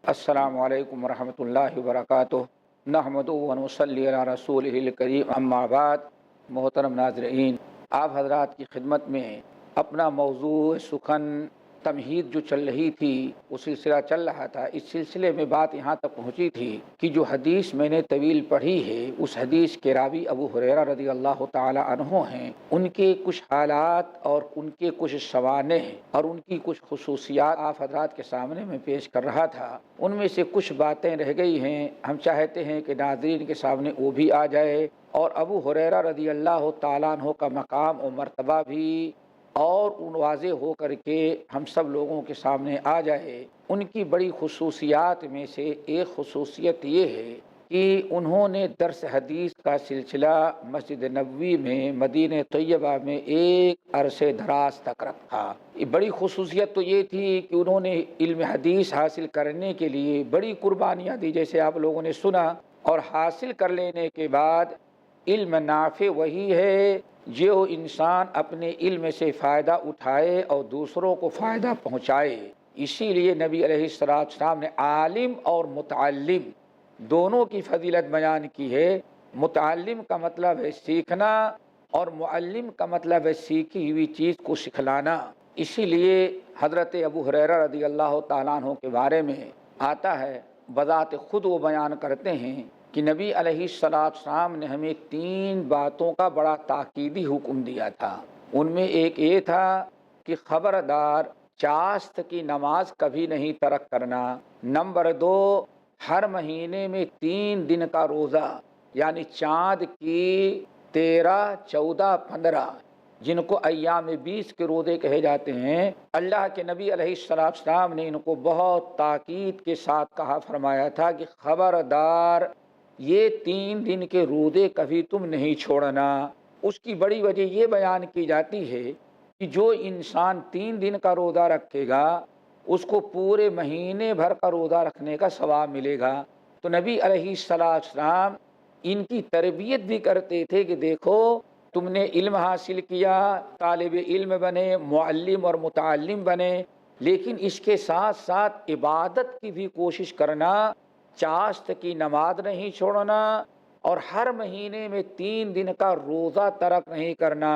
السلام علیکم ورحمۃ اللہ وبرکاتہ۔ نحمدہ و نصلی علی رسولہ الکریم، اما بعد۔ محترم ناظرین، آپ حضرات کی خدمت میں اپنا موضوع سخن تمہید جو چل رہی تھی، وہ سلسلہ چل رہا تھا۔ اس سلسلے میں بات یہاں تک پہنچی تھی کہ جو حدیث میں نے طویل پڑھی ہے، اس حدیث کے راوی ابو ہریرہ رضی اللہ تعالی عنہ ہیں۔ ان کے کچھ حالات اور ان کے کچھ سوانح اور ان کی کچھ خصوصیات آپ حضرات کے سامنے میں پیش کر رہا تھا۔ ان میں سے کچھ باتیں رہ گئی ہیں، ہم چاہتے ہیں کہ ناظرین کے سامنے وہ بھی آ جائے اور ابو ہریرہ رضی اللہ تعالیٰ عنہ کا مقام و مرتبہ بھی اور واضح ہو کر کے ہم سب لوگوں کے سامنے آ جائے۔ ان کی بڑی خصوصیات میں سے ایک خصوصیت یہ ہے کہ انہوں نے درس حدیث کا سلسلہ مسجد نبوی میں مدینہ طیبہ میں ایک عرصے دراز تک رکھا۔ یہ بڑی خصوصیت تو یہ تھی کہ انہوں نے علم حدیث حاصل کرنے کے لیے بڑی قربانیاں دی، جیسے آپ لوگوں نے سنا، اور حاصل کر لینے کے بعد علم نافع وہی ہے جو انسان اپنے علم سے فائدہ اٹھائے اور دوسروں کو فائدہ پہنچائے۔ اسی لیے نبی علیہ السلام نے عالم اور متعلم دونوں کی فضیلت بیان کی ہے۔ متعلم کا مطلب ہے سیکھنا اور معلم کا مطلب ہے سیکھی ہوئی چیز کو سکھلانا۔ اسی لیے حضرت ابو ہریرہ رضی اللہ تعالیٰ عنہ کے بارے میں آتا ہے، بذات خود وہ بیان کرتے ہیں کہ نبی علیہ السلام نے ہمیں 3 باتوں کا بڑا تاکیدی حکم دیا تھا۔ ان میں ایک یہ تھا کہ خبردار چاشت کی نماز کبھی نہیں ترک کرنا۔ نمبر 2، ہر مہینے میں 3 دن کا روزہ، یعنی چاند کی 13، 14، 15، جن کو ایام 20 کے روزے کہے جاتے ہیں، اللہ کے نبی علیہ السلام نے ان کو بہت تاکید کے ساتھ کہا فرمایا تھا کہ خبردار یہ 3 دن کے روزے کبھی تم نہیں چھوڑنا۔ اس کی بڑی وجہ یہ بیان کی جاتی ہے کہ جو انسان 3 دن کا روزہ رکھے گا اس کو پورے مہینے بھر کا روزہ رکھنے کا ثواب ملے گا۔ تو نبی علیہ السلام ان کی تربیت بھی کرتے تھے کہ دیکھو تم نے علم حاصل کیا، طالب علم بنے، معلم اور متعلم بنے، لیکن اس کے ساتھ ساتھ عبادت کی بھی کوشش کرنا، چاشت کی نماز نہیں چھوڑنا اور ہر مہینے میں 3 دن کا روزہ ترک نہیں کرنا۔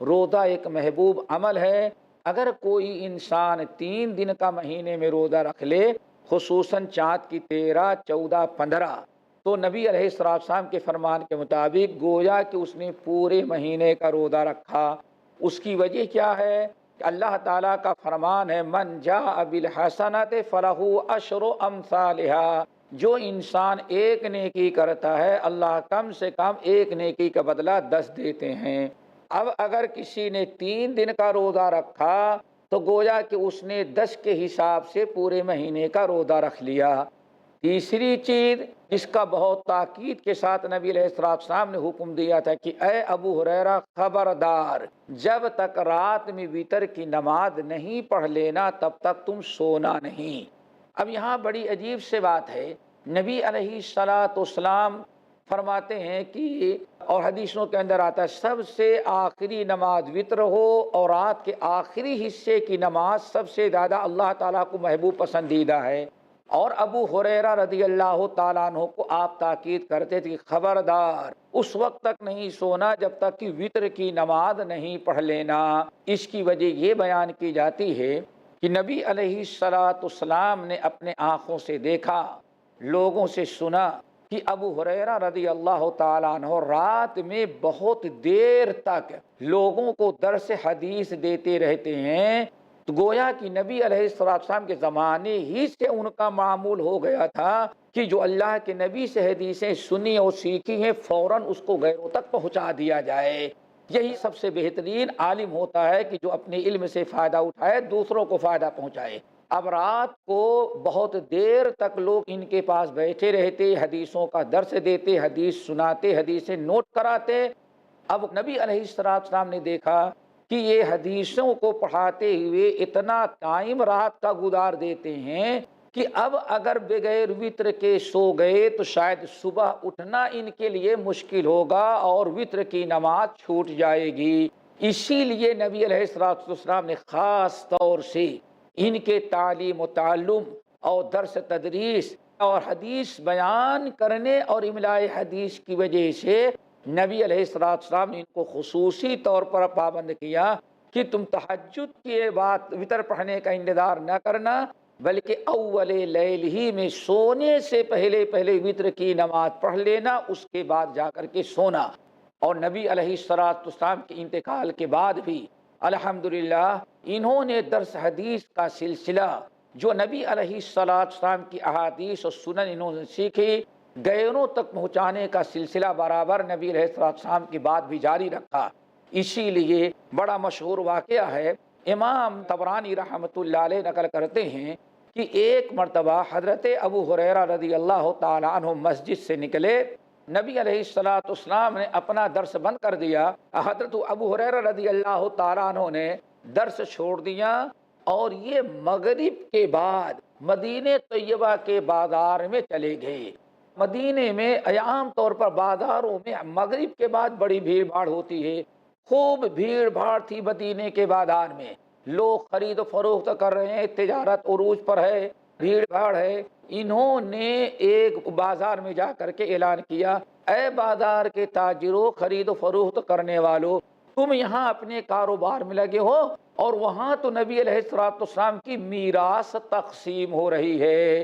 روزہ ایک محبوب عمل ہے۔ اگر کوئی انسان 3 دن کا مہینے میں روزہ رکھ لے، خصوصاً چاند کی 13، 14، 15، تو نبی علیہ السلام کے فرمان کے مطابق گویا کہ اس نے پورے مہینے کا روزہ رکھا۔ اس کی وجہ کیا ہے؟ کہ اللہ تعالیٰ کا فرمان ہے من جاء بالحسنۃ فلہ عشر امثالھا۔ جو انسان ایک نیکی کرتا ہے اللہ کم سے کم ایک نیکی کا بدلہ 10 دیتے ہیں۔ اب اگر کسی نے 3 دن کا روزہ رکھا تو گویا کہ اس نے 10 کے حساب سے پورے مہینے کا روزہ رکھ لیا۔ تیسری چیز جس کا بہت تاکید کے ساتھ نبی علیہ السلام نے حکم دیا تھا کہ اے ابو ہریرہ خبردار، جب تک رات میں وتر کی نماز نہیں پڑھ لینا تب تک تم سونا نہیں۔ اب یہاں بڑی عجیب سے بات ہے، نبی علیہ السلام فرماتے ہیں کہ اور حدیثوں کے اندر آتا ہے سب سے آخری نماز وتر ہو اور رات کے آخری حصے کی نماز سب سے زیادہ اللہ تعالیٰ کو محبوب پسندیدہ ہے۔ اور ابو ہریرہ رضی اللہ تعالیٰ عنہ کو آپ تاکید کرتے تھے کہ خبردار اس وقت تک نہیں سونا جب تک کہ وتر کی نماز نہیں پڑھ لینا۔ اس کی وجہ یہ بیان کی جاتی ہے کہ نبی علیہ السلام نے اپنے آنکھوں سے دیکھا، لوگوں سے سنا کہ ابو ہریرہ رضی اللہ تعالیٰ عنہ رات میں بہت دیر تک لوگوں کو درس حدیث دیتے رہتے ہیں۔ تو گویا کہ نبی علیہ السلام کے زمانے ہی سے ان کا معمول ہو گیا تھا کہ جو اللہ کے نبی سے حدیثیں سنی اور سیکھی ہیں فوراً اس کو غیروں تک پہنچا دیا جائے۔ یہی سب سے بہترین عالم ہوتا ہے کہ جو اپنے علم سے فائدہ اٹھائے دوسروں کو فائدہ پہنچائے۔ اب رات کو بہت دیر تک لوگ ان کے پاس بیٹھے رہتے، حدیثوں کا درس دیتے، حدیث سناتے، حدیثیں نوٹ کراتے۔ اب نبی علیہ السلام نے دیکھا کہ یہ حدیثوں کو پڑھاتے ہوئے اتنا ٹائم رات کا گزار دیتے ہیں کہ اب اگر بغیر وتر کے سو گئے تو شاید صبح اٹھنا ان کے لیے مشکل ہوگا اور وتر کی نماز چھوٹ جائے گی۔ اسی لیے نبی علیہ السلام نے خاص طور سے ان کے تعلیم و تعلم اور درس تدریس اور حدیث بیان کرنے اور املاء حدیث کی وجہ سے نبی علیہ السلام نے ان کو خصوصی طور پر پابند کیا کہ تم تہجد کے بعد وتر پڑھنے کا انتظار نہ کرنا، بلکہ اول لیل ہی میں سونے سے پہلے وتر کی نماز پڑھ لینا، اس کے بعد جا کر کے سونا۔ اور نبی علیہ السلام کے انتقال کے بعد بھی الحمدللہ انہوں نے درس حدیث کا سلسلہ جو نبی علیہ السلام کی احادیث اور سنن انہوں نے سیکھی غیروں تک پہنچانے کا سلسلہ برابر نبی علیہ السلام کی بات بھی جاری رکھا۔ اسی لیے بڑا مشہور واقعہ ہے، امام طبرانی رحمۃ اللہ علیہ نقل کرتے ہیں کہ ایک مرتبہ حضرت ابو ہریرہ رضی اللہ تعالی عنہ مسجد سے نکلے، نبی علیہ السلام نے اپنا درس بند کر دیا، حضرت ابو ہریرہ رضی اللہ تعالی عنہ نے درس چھوڑ دیا اور یہ مغرب کے بعد مدینہ طیبہ کے بازار میں چلے گئے۔ مدینے میں عام طور پر بازاروں میں مغرب کے بعد بڑی بھیڑ بھاڑ ہوتی ہے، خوب بھیڑ بھاڑ تھی مدینے کے بازار میں، لوگ خرید و فروخت کر رہے ہیں، تجارت عروج پر ہے، بھیڑ بھاڑ ہے۔ انہوں نے ایک بازار میں جا کر کے اعلان کیا، اے بازار کے تاجروں، خرید و فروخت کرنے والوں، تم یہاں اپنے کاروبار میں لگے ہو اور وہاں تو نبی علیہ السلام کی میراث تقسیم ہو رہی ہے،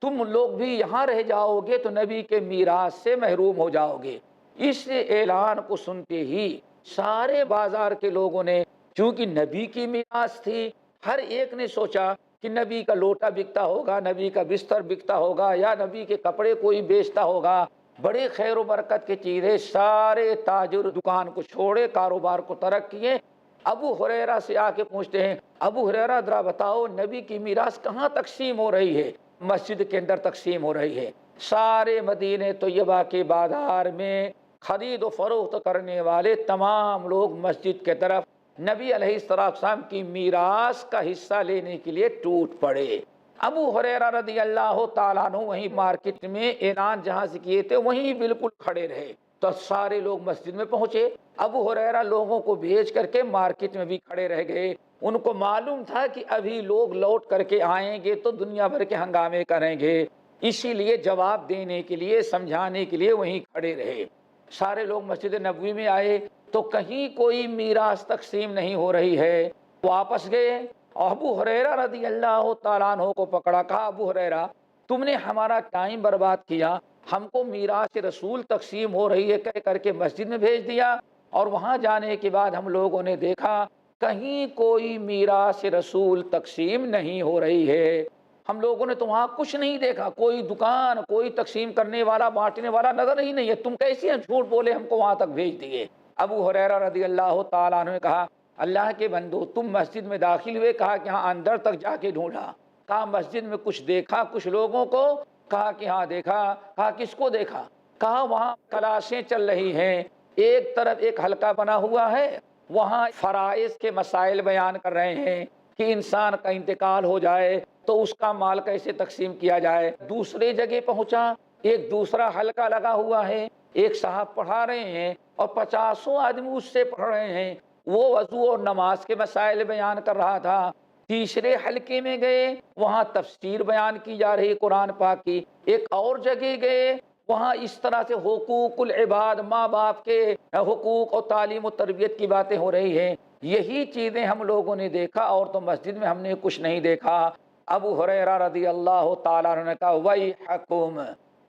تم لوگ بھی یہاں رہ جاؤ گے تو نبی کے میراث سے محروم ہو جاؤ گے۔ اس اعلان کو سنتے ہی سارے بازار کے لوگوں نے، چونکہ نبی کی میراث تھی، ہر ایک نے سوچا کہ نبی کا لوٹا بکتا ہوگا، نبی کا بستر بکتا ہوگا، یا نبی کے کپڑے کوئی بیچتا ہوگا، بڑے خیر و برکت کی چیزیں۔ سارے تاجر دکان کو چھوڑے، کاروبار کو ترک کیے، ابو ہریرہ سے آ کے پوچھتے ہیں، ابو ہریرہ ذرا بتاؤ نبی کی میراث کہاں تقسیم ہو رہی ہے؟ مسجد کے اندر تقسیم ہو رہی ہے۔ سارے مدینہ طیبہ کے بازار میں خرید و فروخت کرنے والے تمام لوگ مسجد کے طرف نبی علیہ السلام کی میراث کا حصہ لینے کے لیے ٹوٹ پڑے۔ ابو ہریرہ رضی اللہ تعالیٰ عنہ وہیں مارکیٹ میں اعلان جہاں سے کیے تھے وہیں بالکل کھڑے رہے، تو سارے لوگ مسجد میں پہنچے، ابو ہریرہ لوگوں کو بھیج کر کے مارکیٹ میں بھی کھڑے رہ گئے۔ ان کو معلوم تھا کہ ابھی لوگ لوٹ کر کے آئیں گے تو دنیا بھر کے ہنگامے کریں گے، اسی لیے جواب دینے کے لیے، سمجھانے کے لیے وہیں کھڑے رہے۔ سارے لوگ مسجد نبوی میں آئے تو کہیں کوئی میراث تقسیم نہیں ہو رہی ہے، واپس گئے اور ابو ہریرہ رضی اللہ تعالیٰ عنہ کو پکڑا، کہا ابو ہریرہ تم نے ہمارا ٹائم برباد کیا، ہم کو میراث رسول تقسیم ہو رہی ہے کہہ کر کے مسجد میں بھیج دیا، اور وہاں جانے کے بعد ہم لوگوں نے دیکھا کہیں کوئی میراث رسول تقسیم نہیں ہو رہی ہے، ہم لوگوں نے تو وہاں کچھ نہیں دیکھا، کوئی دکان، کوئی تقسیم کرنے والا، بانٹنے والا نظر ہی نہیں ہے، تم کیسے جھوٹ بولے ہم کو وہاں تک بھیج دیے۔ ابو ہریرہ رضی اللہ تعالیٰ عنہ نے کہا، اللہ کے بندو تم مسجد میں داخل ہوئے، کہا کہ ہاں اندر تک جا کے ڈھونڈا، کہا مسجد میں کچھ دیکھا کچھ لوگوں کو، کہا کہ ہاں دیکھا، کہا کس کو دیکھا، کہا وہاں کلاسیں چل رہی ہیں، ایک طرف ایک حلقہ بنا ہوا ہے، وہاں فرائض کے مسائل بیان کر رہے ہیں کہ انسان کا انتقال ہو جائے تو اس کا مال کیسے تقسیم کیا جائے۔ دوسرے جگہ پہنچا، ایک دوسرا حلقہ لگا ہوا ہے، ایک صاحب پڑھا رہے ہیں اور 50 آدمی اس سے پڑھ رہے ہیں، وہ وضو اور نماز کے مسائل بیان کر رہا تھا۔ تیسرے حلقے میں گئے، وہاں تفسیر بیان کی جا رہی قرآن پاک کی۔ ایک اور جگہ گئے، وہاں اس طرح سے حقوق العباد، ماں باپ کے حقوق اور تعلیم و تربیت کی باتیں ہو رہی ہیں۔ یہی چیزیں ہم لوگوں نے دیکھا، اور تو مسجد میں ہم نے کچھ نہیں دیکھا۔ ابو ہریرہ رضی اللہ تعالیٰ عنہ نے کہا، ویحکم،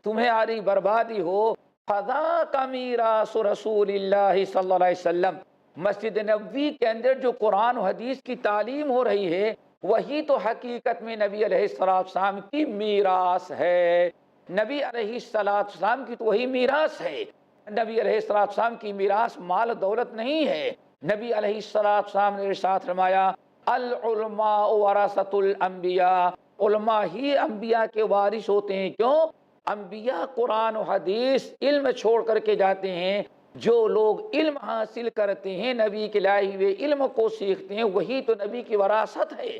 تمہاری بربادی ہو، فذاک میراث رسول اللہ صلی اللہ علیہ وسلم، مسجد نبوی کے اندر جو قرآن و حدیث کی تعلیم ہو رہی ہے وہی تو حقیقت میں نبی علیہ السلام کی میراث ہے، نبی علیہ السلام کی تو وہی میراث ہے۔ نبی علیہ السلام کی میراث مال دولت نہیں ہے۔ نبی علیہ السلام نے ارشاد فرمایا، العلماء ورثۃ الانبیاء، علماء ہی انبیاء کے وارث ہوتے ہیں۔ کیوں؟ انبیاء قرآن و حدیث علم چھوڑ کر کے جاتے ہیں، جو لوگ علم حاصل کرتے ہیں، نبی کے لائے ہوئے علم کو سیکھتے ہیں، وہی تو نبی کی وراثت ہے۔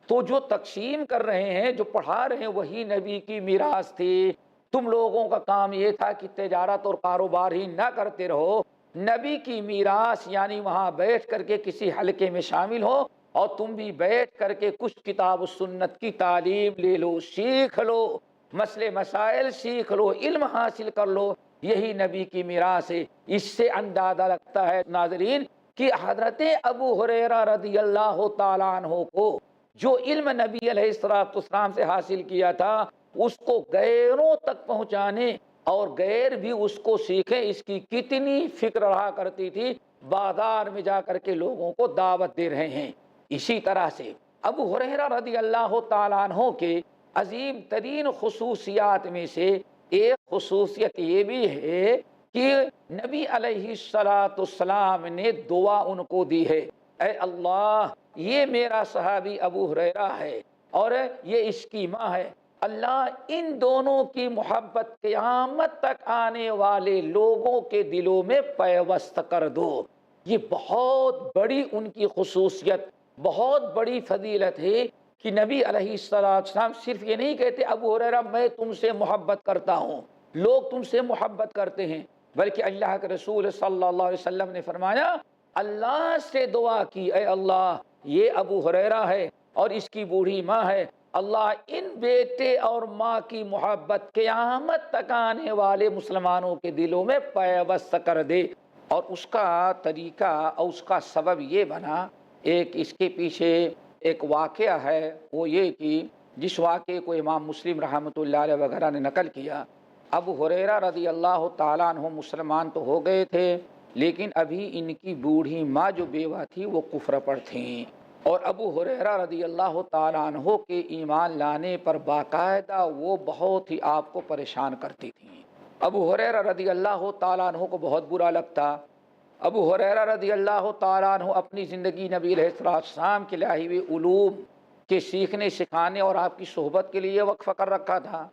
تو جو تقسیم کر رہے ہیں، جو پڑھا رہے ہیں، وہی نبی کی میراث تھی۔ تم لوگوں کا کام یہ تھا کہ تجارت اور کاروبار ہی نہ کرتے رہو، نبی کی میراث یعنی وہاں بیٹھ کر کے کسی حلقے میں شامل ہو اور تم بھی بیٹھ کر کے کچھ کتاب و سنت کی تعلیم لے لو، سیکھ لو، مسئلے مسائل سیکھ لو، علم حاصل کر لو، یہی نبی کی میراث ہے۔ اس سے اندازہ لگتا ہے ناظرین کہ حضرت ابو ہریرہ رضی اللہ تعالیٰ عنہ کو جو علم نبی علیہ السلام سے حاصل کیا تھا اس کو غیروں تک پہنچانے اور غیر بھی اس کو سیکھیں، اس کی کتنی فکر رہا کرتی تھی، بازار میں جا کر کے لوگوں کو دعوت دے رہے ہیں۔ اسی طرح سے ابو ہریرہ رضی اللہ تعالیٰ عنہ کے عظیم ترین خصوصیات میں سے ایک خصوصیت یہ بھی ہے کہ نبی علیہ السلام نے دعا ان کو دی ہے، اے اللہ یہ میرا صحابی ابو ہریرہ ہے اور یہ اس کی ماں ہے، اللہ ان دونوں کی محبت قیامت تک آنے والے لوگوں کے دلوں میں پیوست کر دو۔ یہ بہت بڑی ان کی خصوصیت، بہت بڑی فضیلت ہے کہ نبی علیہ السلام صرف یہ نہیں کہتے ابو ہریرہ میں تم سے محبت کرتا ہوں، لوگ تم سے محبت کرتے ہیں، بلکہ اللہ کے رسول صلی اللہ علیہ وسلم نے فرمایا اللہ سے دعا کی، اے اللہ یہ ابو ہریرہ ہے اور اس کی بوڑھی ماں ہے، اللہ ان بیٹے اور ماں کی محبت قیامت تک آنے والے مسلمانوں کے دلوں میں پیوست کر دے۔ اور اس کا طریقہ اور اس کا سبب یہ بنا، ایک اس کے پیچھے ایک واقعہ ہے، وہ یہ کہ جس واقعے کو امام مسلم رحمۃ اللہ علیہ وغیرہ نے نقل کیا، ابو ہریرہ رضی اللہ تعالیٰ عنہ مسلمان تو ہو گئے تھے لیکن ابھی ان کی بوڑھی ماں جو بیوہ تھی وہ کفر پر تھیں، اور ابو ہریرہ رضی اللہ تعالیٰ عنہ کے ایمان لانے پر باقاعدہ وہ بہت ہی آپ کو پریشان کرتی تھیں۔ ابو ہریرہ رضی اللہ تعالیٰ عنہ کو بہت برا لگتا۔ ابو ہریرہ رضی اللہ تعالیٰ عنہ اپنی زندگی نبی علیہ السلام کے لائی ہوئی علوم کے سیکھنے سکھانے اور آپ کی صحبت کے لیے وقف کر رکھا تھا۔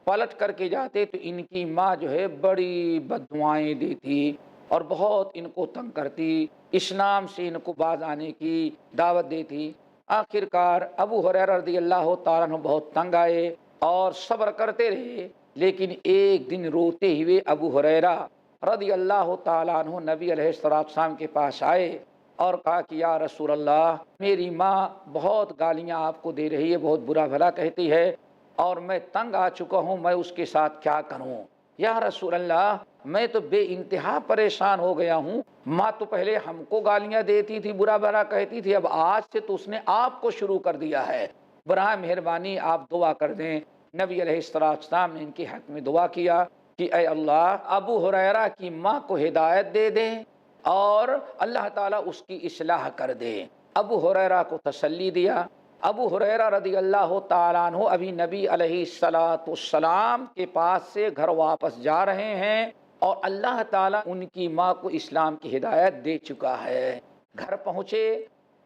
پلٹ کر کے جاتے تو ان کی ماں جو ہے بڑی بددعائیں دیتی اور بہت ان کو تنگ کرتی، اسلام سے ان کو باز آنے کی دعوت دیتی۔ آخر کار ابو ہریرہ رضی اللہ تعالیٰ عنہ بہت تنگ آئے اور صبر کرتے رہے، لیکن ایک دن روتے ہوئے ابو ہریرہ رضی اللہ تعالیٰ عنہ نبی علیہ السلام کے پاس آئے اور کہا کہ یا رسول اللہ میری ماں بہت گالیاں آپ کو دے رہی ہے، بہت برا بھلا کہتی ہے اور میں تنگ آ چکا ہوں، میں اس کے ساتھ کیا کروں؟ یا رسول اللہ میں تو بے انتہا پریشان ہو گیا ہوں، ماں تو پہلے ہم کو گالیاں دیتی تھی، برا بھلا کہتی تھی، اب آج سے تو اس نے آپ کو شروع کر دیا ہے، براہ مہربانی آپ دعا کر دیں۔ نبی علیہ السلام نے ان کے حق میں دعا کیا کہ اے اللہ ابو ہریرہ کی ماں کو ہدایت دے دیں اور اللہ تعالیٰ اس کی اصلاح کر دے۔ ابو ہریرہ کو تسلی دیا۔ ابو ہریرہ رضی اللہ تعالیٰ عنہ ابھی نبی علیہ السلام کے پاس سے گھر واپس جا رہے ہیں اور اللہ تعالیٰ ان کی ماں کو اسلام کی ہدایت دے چکا ہے۔ گھر پہنچے،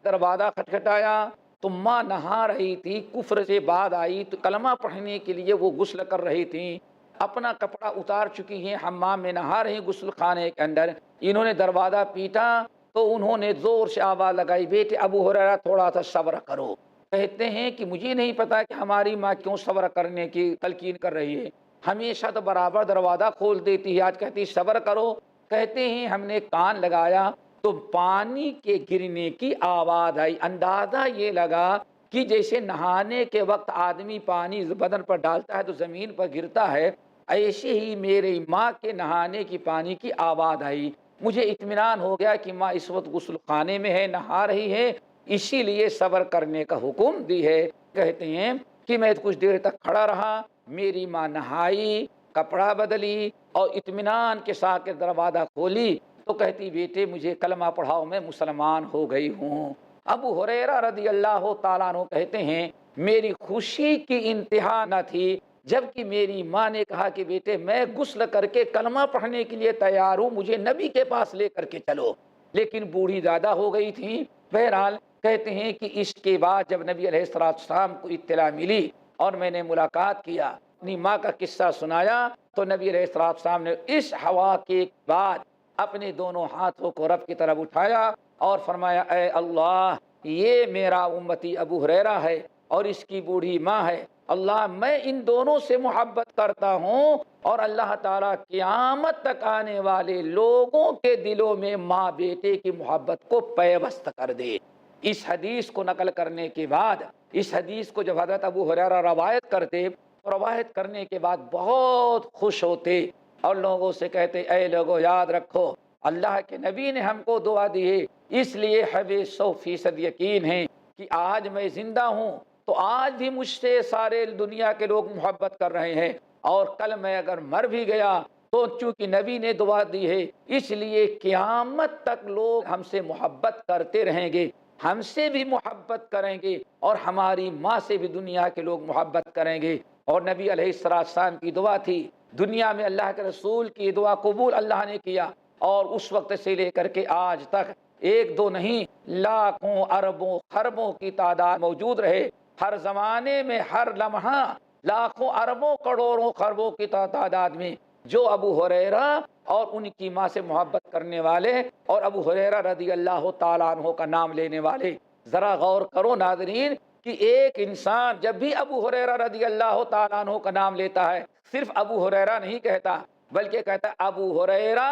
دروازہ کھٹکھٹایا تو ماں نہا رہی تھی، کفر سے بعد آئی تو کلمہ پڑھنے کے لیے وہ غسل کر رہی تھیں، اپنا کپڑا اتار چکی ہیں، حمام میں نہا رہی غسل خانے کے اندر۔ انہوں نے دروازہ پیٹا تو انہوں نے زور سے آواز لگائی بیٹے ابو ہریرہ تھوڑا سا صبر کرو۔ کہتے ہیں کہ مجھے نہیں پتا کہ ہماری ماں کیوں صبر کرنے کی تلقین کر رہی ہے، ہمیشہ تو برابر دروازہ کھول دیتی ہے، آج کہتی صبر کرو۔ کہتے ہیں ہم نے کان لگایا تو پانی کے گرنے کی آواز آئی، اندازہ یہ لگا کہ جیسے نہانے کے وقت آدمی پانی بدن پر ڈالتا ہے تو زمین پر گرتا ہے، ایسے ہی میری ماں کے نہانے کی پانی کی آواز آئی۔ مجھے اطمینان ہو گیا کہ ماں اس وقت غسل خانے میں ہے، نہا رہی ہے، اسی لیے صبر کرنے کا حکم دی ہے۔ کہتے ہیں کہ میں کچھ دیر تک کھڑا رہا، میری ماں نہائی، کپڑا بدلی اور اطمینان کے ساتھ دروازہ کھولی تو کہتی بیٹے مجھے کلمہ پڑھاؤ، میں مسلمان ہو گئی ہوں۔ ابو ہریرہ رضی اللہ تعالیٰ عنہ کہتے ہیں میری خوشی کی انتہا نہ تھی جبکہ میری ماں نے کہا کہ بیٹے میں غسل کر کے کلمہ پڑھنے کے لیے تیار ہوں، مجھے نبی کے پاس لے کر کے چلو، لیکن بوڑھی زیادہ ہو گئی تھی۔ بہرحال کہتے ہیں کہ اس کے بعد جب نبی علیہ السلام کو اطلاع ملی اور میں نے ملاقات کیا، اپنی ماں کا قصہ سنایا تو نبی علیہ السلام نے اس ہوا کے بعد اپنے دونوں ہاتھوں کو رب کی طرف اٹھایا اور فرمایا اے اللہ یہ میرا امتی ابو ہریرہ ہے اور اس کی بوڑھی ماں ہے، اللہ میں ان دونوں سے محبت کرتا ہوں اور اللہ تعالیٰ قیامت تک آنے والے لوگوں کے دلوں میں ماں بیٹے کی محبت کو پیوست کر دے۔ اس حدیث کو نقل کرنے کے بعد، اس حدیث کو جب حضرت ابو ہریرہ روایت کرتے، روایت کرنے کے بعد بہت خوش ہوتے اور لوگوں سے کہتے اے لوگوں یاد رکھو اللہ کے نبی نے ہم کو دعا دی ہے، اس لیے ہمیں 100% یقین ہے کہ آج میں زندہ ہوں تو آج بھی مجھ سے سارے دنیا کے لوگ محبت کر رہے ہیں، اور کل میں اگر مر بھی گیا تو چونکہ نبی نے دعا دی ہے اس لیے قیامت تک لوگ ہم سے محبت کرتے رہیں گے، ہم سے بھی محبت کریں گے اور ہماری ماں سے بھی دنیا کے لوگ محبت کریں گے۔ اور نبی علیہ السلام کی دعا تھی، دنیا میں اللہ کے رسول کی دعا قبول اللہ نے کیا، اور اس وقت سے لے کر کے آج تک ایک دو نہیں لاکھوں اربوں خربوں کی تعداد موجود رہے، ہر زمانے میں ہر لمحہ لاکھوں اربوں کروڑوں خربوں کی تعداد میں جو ابو ہریرہ اور ان کی ماں سے محبت کرنے والے اور ابو ہریرہ رضی اللہ تعالیٰ عنہ کا نام لینے والے، ذرا غور کرو ناظرین کہ ایک انسان جب بھی ابو ہریرہ رضی اللہ تعالیٰ عنہ کا نام لیتا ہے صرف ابو ہریرہ نہیں کہتا بلکہ کہتا ہے ابو ہریرہ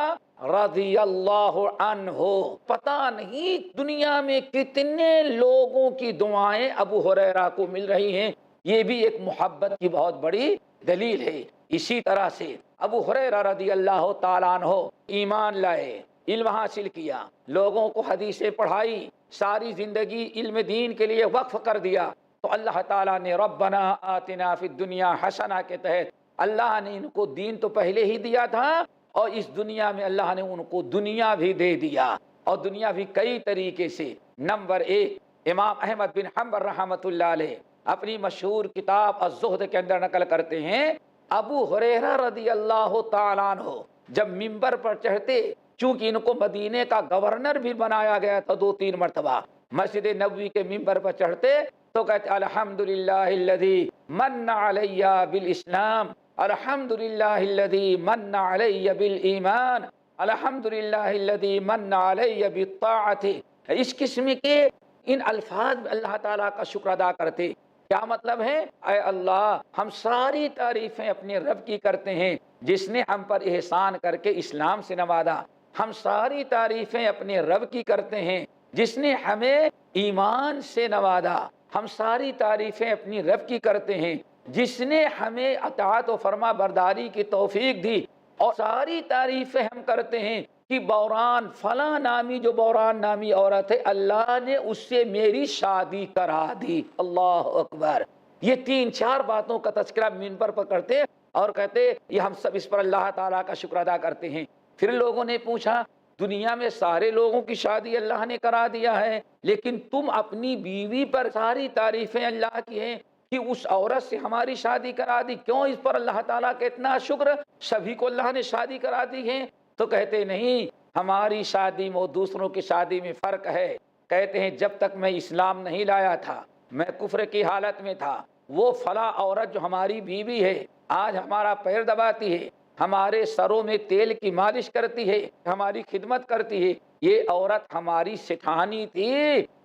رضی اللہ عنہ۔ پتہ نہیں دنیا میں کتنے لوگوں کی دعائیں ابو ہریرہ کو مل رہی ہیں، یہ بھی ایک محبت کی بہت بڑی دلیل ہے۔ اسی طرح سے ابو ہریرہ رضی اللہ تعالیٰ عنہ ایمان لائے، علم حاصل کیا، لوگوں کو حدیثیں پڑھائی، ساری زندگی علم دین کے لیے وقف کر دیا، تو اللہ تعالیٰ نے ربنا آتنا فی الدنیا حسنہ کے تحت اللہ نے ان کو دین تو پہلے ہی دیا تھا، اور اس دنیا میں اللہ نے ان کو دنیا بھی دے دیا، اور دنیا بھی کئی طریقے سے۔ نمبر ایک، امام احمد بن حنبل رحمۃ اللہ علیہ اپنی مشہور کتاب الزہد کے اندر نقل کرتے ہیں، ابو ہریرہ رضی اللہ تعالیٰ عنہ جب منبر پر چڑھتے، چونکہ ان کو مدینے کا گورنر بھی بنایا گیا تھا 2-3 مرتبہ، مسجد نبوی کے منبر پر چڑھتے تو کہتے الحمدللہ الذی من علی بالاسلام، الحمدللہ الذی من علی بالایمان، الحمدللہ الذی من علی بالطاعت۔ اس قسم کے ان الفاظ میں اللہ تعالیٰ کا شکر ادا کرتے۔ کیا مطلب ہے؟ اے اللہ ہم ساری تعریفیں اپنے رب کی کرتے ہیں جس نے ہم پر احسان کر کے اسلام سے نوازا، ہم ساری تعریفیں اپنے رب کی کرتے ہیں جس نے ہمیں ایمان سے نوازا، ہم ساری تعریفیں اپنی رب کی کرتے ہیں جس نے ہمیں اطاعت و فرما برداری کی توفیق دی، اور ساری تعریفیں ہم کرتے ہیں کہ بوران فلاں نامی جو بوران نامی عورت ہے اللہ نے اس سے میری شادی کرا دی۔ اللہ اکبر۔ یہ 3-4 باتوں کا تذکرہ منبر پر کرتے اور کہتے یہ ہم سب اس پر اللہ تعالیٰ کا شکر ادا کرتے ہیں۔ پھر لوگوں نے پوچھا دنیا میں سارے لوگوں کی شادی اللہ نے کرا دیا ہے، لیکن تم اپنی بیوی پر ساری تعریفیں اللہ کی ہیں کہ اس عورت سے ہماری شادی کرا دی، کیوں اس پر اللہ تعالیٰ کا اتنا شکر؟ سبھی کو اللہ نے شادی کرا دی ہے؟ تو کہتے نہیں، ہماری شادی میں دوسروں کی شادی میں فرق ہے۔ کہتے ہیں جب تک میں اسلام نہیں لایا تھا، میں کفر کی حالت میں تھا، وہ فلاں عورت جو ہماری بیوی ہے آج ہمارا پیر دباتی ہے، ہمارے سروں میں تیل کی مالش کرتی ہے، ہماری خدمت کرتی ہے، یہ عورت ہماری سٹھانی تھی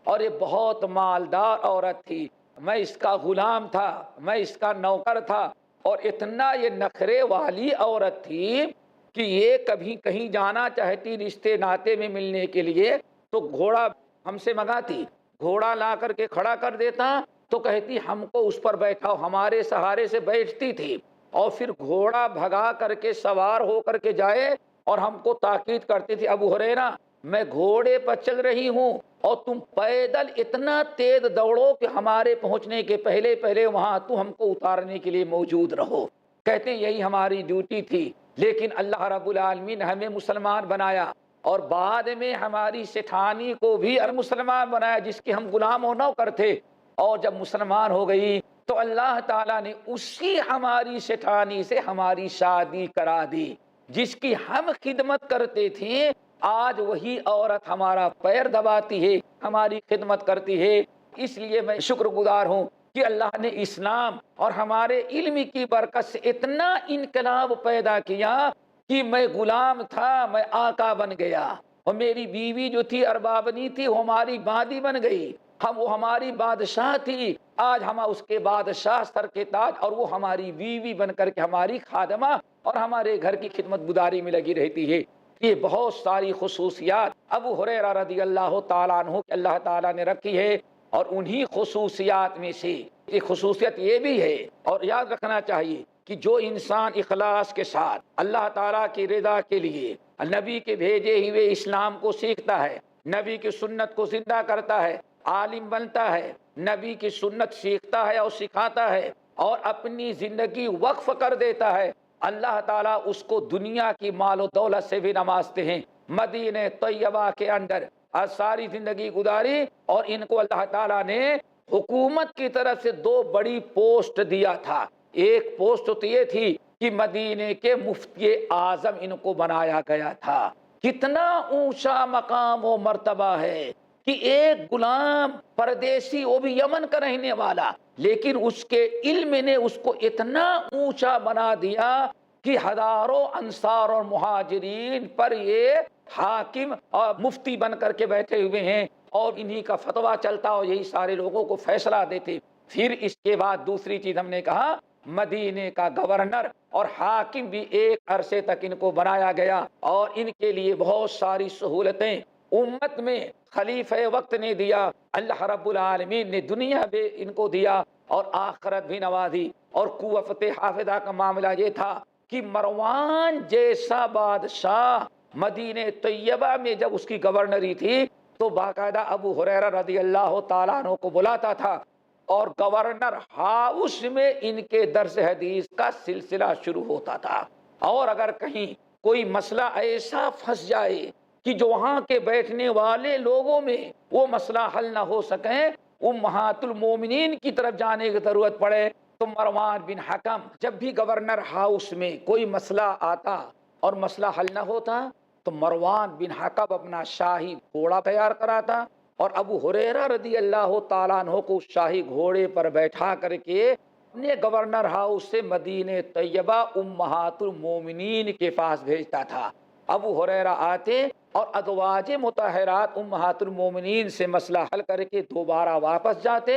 اور یہ بہت مالدار عورت تھی، میں اس کا غلام تھا، میں اس کا نوکر تھا، اور اتنا یہ نخرے والی عورت تھی کہ یہ کبھی کہیں جانا چاہتی رشتے ناتے میں ملنے کے لیے تو گھوڑا ہم سے منگاتی، گھوڑا لا کر کے کھڑا کر دیتا تو کہتی ہم کو اس پر بیٹھاؤ، ہمارے سہارے سے بیٹھتی تھی، اور پھر گھوڑا بھگا کر کے سوار ہو کر کے جائے اور ہم کو تاکید کرتی تھی ابو ہریرہ میں گھوڑے پر چل رہی ہوں اور تم پیدل اتنا تیز دوڑو کہ ہمارے پہنچنے کے پہلے پہلے وہاں تو ہم کو اتارنے کے لیے موجود رہو۔ کہتے ہیں یہی ہماری ڈیوٹی تھی، لیکن اللہ رب العالمین ہمیں مسلمان بنایا اور بعد میں ہماری سٹھانی کو بھی مسلمان بنایا جس کے ہم غلام و نوکر تھے، اور جب مسلمان ہو گئی تو اللہ تعالیٰ نے اسی ہماری سٹھانی سے ہماری شادی کرا دی جس کی ہم خدمت کرتے تھے، آج وہی عورت ہمارا پیر دباتی ہے، ہماری خدمت کرتی ہے۔ اس لیے میں شکر گزار ہوں کہ اللہ نے اسلام اور ہمارے علم کی برکت سے اتنا انقلاب پیدا کیا کہ میں غلام تھا، میں آقا بن گیا، اور میری بیوی جو تھی اربابنی تھی وہ ہماری بادی بن گئی، وہ ہماری بادشاہ تھی، آج ہم اس کے بادشاہ سر کے تاج، اور وہ ہماری بیوی بن کر کے ہماری خادمہ اور ہمارے گھر کی خدمت گزاری میں لگی رہتی ہے۔ یہ بہت ساری خصوصیات ابو ہریرہ رضی اللہ تعالیٰ عنہ کہ اللہ تعالیٰ نے رکھی ہے، اور انہی خصوصیات میں سے ایک خصوصیت یہ بھی ہے، اور یاد رکھنا چاہیے کہ جو انسان اخلاص کے ساتھ اللہ تعالیٰ کی رضا کے لیے نبی کے بھیجے ہوئے اسلام کو سیکھتا ہے، نبی کی سنت کو زندہ کرتا ہے، عالم بنتا ہے، نبی کی سنت سیکھتا ہے اور سکھاتا ہے، اور اپنی زندگی وقف کر دیتا ہے، اللہ تعالیٰ اس کو دنیا کی مال و دولت سے بھی نوازتے ہیں۔ مدینہ طیبہ کے اندر ساری زندگی گزاری، اور ان کو اللہ تعالیٰ نے حکومت کی طرف سے 2 بڑی پوسٹ دیا تھا۔ ایک پوسٹ تو یہ تھی کہ مدینے کے مفتی اعظم ان کو بنایا گیا تھا۔ کتنا اونچا مقام و مرتبہ ہے کہ ایک غلام پردیسی، وہ بھی یمن کا رہنے والا، لیکن اس کے علم نے اس کو اتنا اونچا بنا دیا کہ ہزاروں انصار اور مہاجرین پر یہ حاکم اور مفتی بن کر کے بیٹھے ہوئے ہیں، اور انہی کا فتویٰ چلتا اور یہی سارے لوگوں کو فیصلہ دیتے۔ پھر اس کے بعد دوسری چیز ہم نے کہا، مدینے کا گورنر اور حاکم بھی ایک عرصے تک ان کو بنایا گیا، اور ان کے لیے بہت ساری سہولتیں امت میں خلیفہ وقت نے دیا، اللہ رب العالمین نے دنیا میں ان کو دیا اور آخرت بھی نوازی۔ اور قوت حافظہ کا معاملہ یہ تھا کہ مروان جیسا بادشاہ مدینہ طیبہ میں جب اس کی گورنری تھی تو باقاعدہ ابو ہریرہ رضی اللہ تعالیٰ عنہ کو بلاتا تھا، اور گورنر ہاؤس میں ان کے درس حدیث کا سلسلہ شروع ہوتا تھا۔ اور اگر کہیں کوئی مسئلہ ایسا پھنس جائے کہ جو وہاں کے بیٹھنے والے لوگوں میں وہ مسئلہ حل نہ ہو سکیں، امہات المومنین کی طرف جانے کی ضرورت پڑے، تو مروان بن حکم جب بھی گورنر ہاؤس میں کوئی مسئلہ آتا اور مسئلہ حل نہ ہوتا تو مروان بن حکم اپنا شاہی گھوڑا تیار کراتا، اور ابو ہریرہ رضی اللہ تعالیٰ عنہ کو شاہی گھوڑے پر بیٹھا کر کے اپنے گورنر ہاؤس سے مدینہ طیبہ امہات المومنین کے پاس بھیجتا تھا۔ ابو ہریرہ آتے اور ازواج مطہرات امہات المومنین سے مسئلہ حل کر کے دوبارہ واپس جاتے،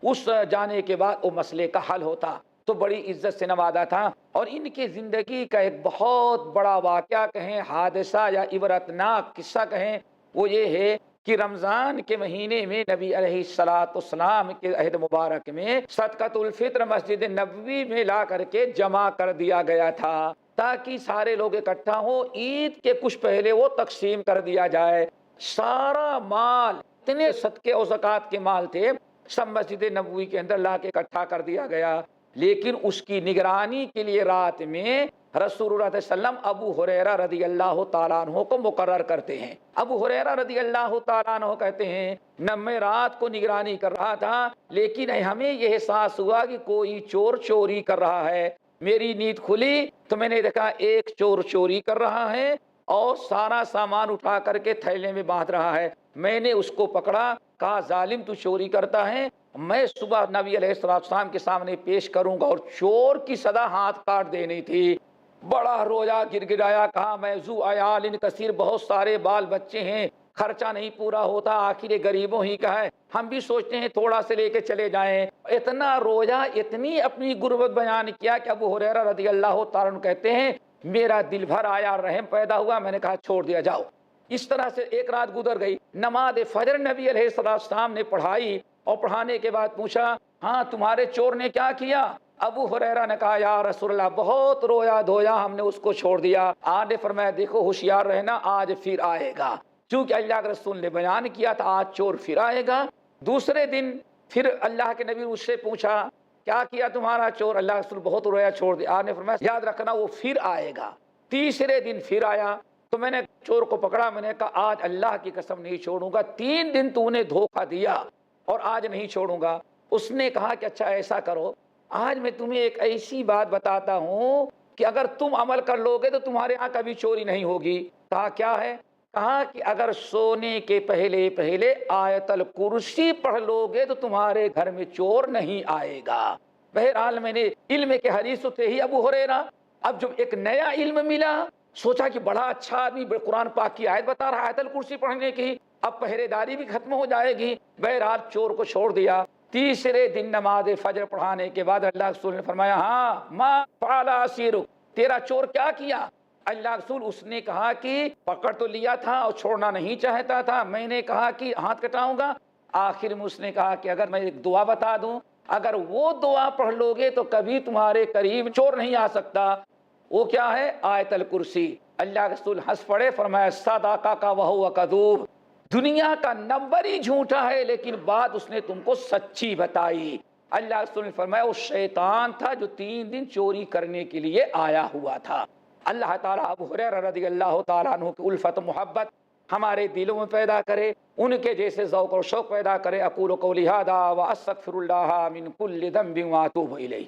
اس جانے کے بعد وہ مسئلے کا حل ہوتا، تو بڑی عزت سے نوازا تھا۔ اور ان کی زندگی کا ایک بہت بڑا واقعہ کہیں، حادثہ یا عبرتناک قصہ کہیں، وہ یہ ہے کہ رمضان کے مہینے میں نبی علیہ السلام کے عہد مبارک میں صدقۃ الفطر مسجد نبوی میں لا کر کے جمع کر دیا گیا تھا، تاکہ سارے لوگ اکٹھا ہوں، عید کے کچھ پہلے وہ تقسیم کر دیا جائے۔ سارا مال، اتنے صدقے اور زکوٰۃ کے مال تھے، سب مسجد نبوی کے اندر لا کے اکٹھا کر دیا گیا۔ لیکن اس کی نگرانی کے لیے رات میں رسول اللہ صلی اللہ علیہ وسلم ابو ہریرہ رضی اللہ تعالیٰ عنہ کو مقرر کرتے ہیں۔ ابو ہریرہ رضی اللہ تعالیٰ عنہ کہتے ہیں، نہ میں رات کو نگرانی کر رہا تھا، لیکن ہمیں یہ احساس ہوا کہ کوئی چور چوری کر رہا ہے۔ میری نیند کھلی تو میں نے دیکھا ایک چور چوری کر رہا ہے اور سارا سامان اٹھا کر کے تھیلے میں باندھ رہا ہے۔ میں نے اس کو پکڑا، کہا ظالم تو چوری کرتا ہے، میں صبح نبی علیہ السلام کے سامنے پیش کروں گا، اور چور کی سزا ہاتھ کاٹ دینی تھی۔ بڑا رویا، گر گرایا، کہا میں ذو عیال کثیر، بہت سارے بال بچے ہیں، خرچہ نہیں پورا ہوتا، آخر غریبوں ہی کا ہے، ہم بھی سوچتے ہیں تھوڑا سے لے کے چلے جائیں۔ اتنا رویا، اتنی اپنی غربت بیان کیا کہ ابو ہریرہ رضی اللہ تعالیٰ عنہ کہتے ہیں میرا دل بھر آیا، رحم پیدا ہوا، میں نے کہا چھوڑ دیا جاؤ۔ اس طرح سے ایک رات گزر گئی۔ نماز فجر نبی علیہ السلام نے پڑھائی، اور پڑھانے کے بعد پوچھا ہاں تمہارے چور نے کیا کیا؟ ابو ہریرہ نے کہا یا رسول اللہ بہت رویا دھویا، ہم نے اس کو چھوڑ دیا۔ آج نے فرمایا دیکھو ہوشیار رہنا، آج پھر آئے گا، چونکہ اللہ کے رسول نے بیان کیا تھا آج چور پھر آئے گا۔ دوسرے دن پھر اللہ کے نبی اس سے پوچھا کیا کیا تمہارا چور؟ اللہ کے رسول بہت رویا، چھوڑ دیا۔ آج نے فرمایا یاد رکھنا وہ پھر آئے گا۔ تیسرے دن پھر آیا تو میں نے چور کو پکڑا، میں نے کہا آج اللہ کی قسم نہیں چھوڑوں گا، 3 دن تو نے دھوکہ دیا اور آج نہیں چھوڑوں گا۔ اس نے کہا کہ اچھا ایسا کرو، آج میں تمہیں ایک ایسی بات بتاتا ہوں کہ اگر تم عمل کر لو گے تو تمہارے ہاں کبھی چوری نہیں ہوگی۔ کہا کیا ہے؟ کہا کہ اگر سونے کے پہلے آیت الکرسی پڑھ لو گے تو تمہارے گھر میں چور نہیں آئے گا۔ بہرحال میں نے علم کے حدیث تھے ہی ابو ہریرہ، اب جب ایک نیا علم ملا سوچا کہ بڑا اچھا آدمی قرآن پاک کی آیت بتا رہا ہے، آیت الکرسی پڑھنے کی، اب پہرے داری بھی ختم ہو جائے گی۔ بہرحال چور کو چھوڑ دیا۔ تیسرے دن نماز فجر پڑھانے کے بعد اللہ رسول نے فرمایا ہاں ما فعل اسیرک، تیرا چور کیا کیا؟ اللہ رسول اس نے کہا کہ پکڑ تو لیا تھا اور چھوڑنا نہیں چاہتا تھا، میں نے کہا کہ ہاتھ کٹاؤں گا، آخر میں اس نے کہا کہ اگر میں ایک دعا بتا دوں، اگر وہ دعا پڑھ لو گے تو کبھی تمہارے قریب چور نہیں آ سکتا۔ وہ کیا ہے؟ آیت الکرسی۔ اللہ رسول ہنس پڑے، فرمایا صدقہ کا وہو کذوب، دنیا کا نمبر ہی جھوٹا ہے لیکن بات اس نے تم کو سچی بتائی۔ اللہ رسول نے فرمایا وہ شیطان تھا جو 3 دن چوری کرنے کے لیے آیا ہوا تھا۔ اللہ تعالیٰ ابو ہریرہ رضی اللہ تعالیٰ عنہ کی الفت محبت ہمارے دلوں میں پیدا کرے، ان کے جیسے ذوق و شوق پیدا کرے۔ اقول قولی ھذا واستغفر اللہ من کل ذنب واتوب الیہ۔